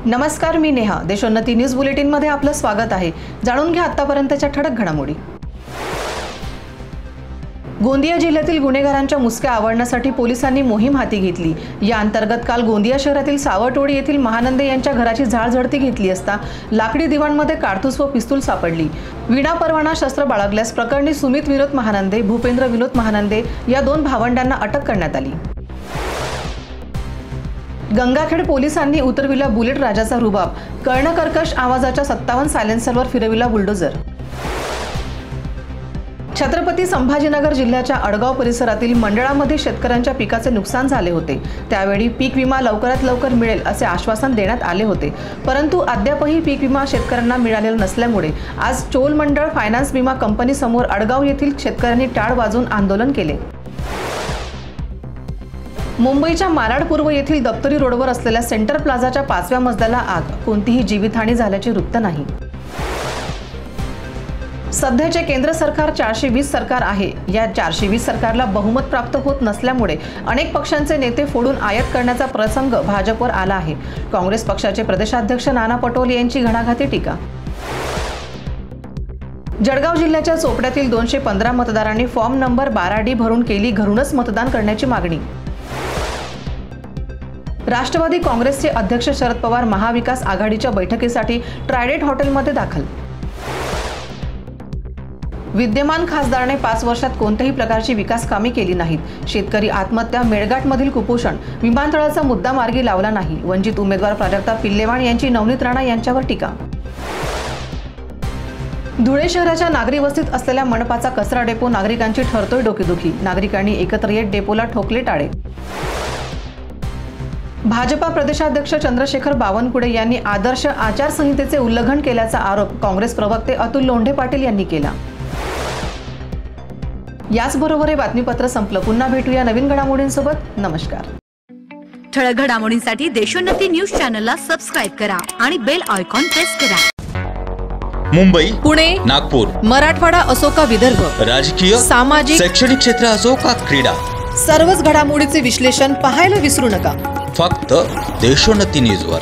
नमस्कार, मी Neha. Deshonnati news bulletin मध्ये आपलं स्वागत आहे. जाणून घ्या आतापर्यंतच्या ठळक घडामोडी. गोंदिया जिल्ह्यातील गुन्हेगारांच्या मुसक्या आवळण्यासाठी पोलिसांनी मोहीम हाती घेतली. या अंतर्गत काल गोंदिया शहरातील सावटवाडी येथील महानंदे यांच्या घराची झाडझडती घेतली असता लाकडी दिवाणमध्ये कारतूस व पिस्तूल सापडली. विनापरवाना शस्त्र बाळगल्यास प्रकरणी सुमित विनोद महानंदे, भूपेंद्र विनोद महानंदे या दोन भावंडांना अटक करण्यात आली. गंगाखेड पोलिसांनी उतरविला बुलेट राजाचा रुबाब. कर्णकर्कश आवाजाच्या 57 सायलेन्सरवर फिरविला बुलडोझर. छत्रपती संभाजीनगर जिल्ह्याच्या अडगाव परिसरातील मंडळामध्ये शेतकऱ्यांच्या पिकाचे नुकसान झाले होते. त्यावेळी पीक विमा लवकरात लवकर मिळेल असे आश्वासन देण्यात आले होते, परंतु अद्यापही पीक विमा शेतकऱ्यांना मिळालेला नसल्यामुळे आज चोल मंडळ फायनान्स विमा कंपनी समोर अडगाव येथील शेतकऱ्यांनी टाळ वाजवून आंदोलन केले. मुंबईच्या मालाड पूर्व येथील दप्तरी रोडवर असलेल्या सेंटर प्लाझाच्या 5व्या मजल्याला आग. कोणतीही जीवितहानी झाल्याचे वृत्त नाही. सध्याचे केंद्र सरकार 420 सरकार आहे. या 420 सरकारला बहुमत प्राप्त होत नसल्यामुळे अनेक पक्षांचे नेते फोडून आयात करण्याचा प्रसंग भाजपवर आला आहे. काँग्रेस पक्षाचे प्रदेशाध्यक्ष नाना पटोले यांची घणाघाती टीका. जळगाव जिल्ह्याच्या चोपड्यातील 215 मतदारांनी फॉर्म नंबर 12D भरून केली घरूनच मतदान करण्याची मागणी. राष्ट्रवादी काँग्रेसचे अध्यक्ष शरद पवार महाविकास आघाडीच्या बैठकीसाठी ट्रायडेंट हॉटेलमध्ये दाखल. विद्यमान खासदाराने 5 वर्षात कोणत्याही प्रकारची विकास कामे केली नाहीत. शेतकरी आत्महत्या, मेळघाटमधील कुपोषण, विमानतळाचा मुद्दा मार्गी लावला नाही. वंचित उमेदवार प्राजक्ता पिल्लेवाण यांची नवनीत राणा यांच्यावर टीका. धुळे शहराच्या नागरी वस्तीत असलेल्या मनपाचा कचरा डेपो नागरिकांची ठरतोय डोकेदुखी. नागरिकांनी एकत्र येत डेपोला ठोकले टाळे. भाजपा प्रदेशाध्यक्ष चंद्रशेखर बावनकुळे यांनी आदर्श आचारसंहितेचे उल्लंघन केल्याचा आरोप काँग्रेस प्रवक्ते अतुल लोंढे पाटील यांनी केला. याचबरोबर हे बातमीपत्र संपलं. पुन्हा भेटूया नवीन घडामोडींसोबत. नमस्कार. ठळक घडामोडींसाठी देशोन्नती न्यूज चॅनलला सबस्क्राइब करा आणि बेल आयकॉन प्रेस करा. मुंबई, पुणे, नागपूर, मराठवाडा असो का विदर्भ, राजकीय, सामाजिक, शैक्षणिक क्षेत्र असो का क्रीडा, सर्वच घडामोडीचे विश्लेषण पाहायला विसरू नका. फक्त देशोन्नती न्यूजवर.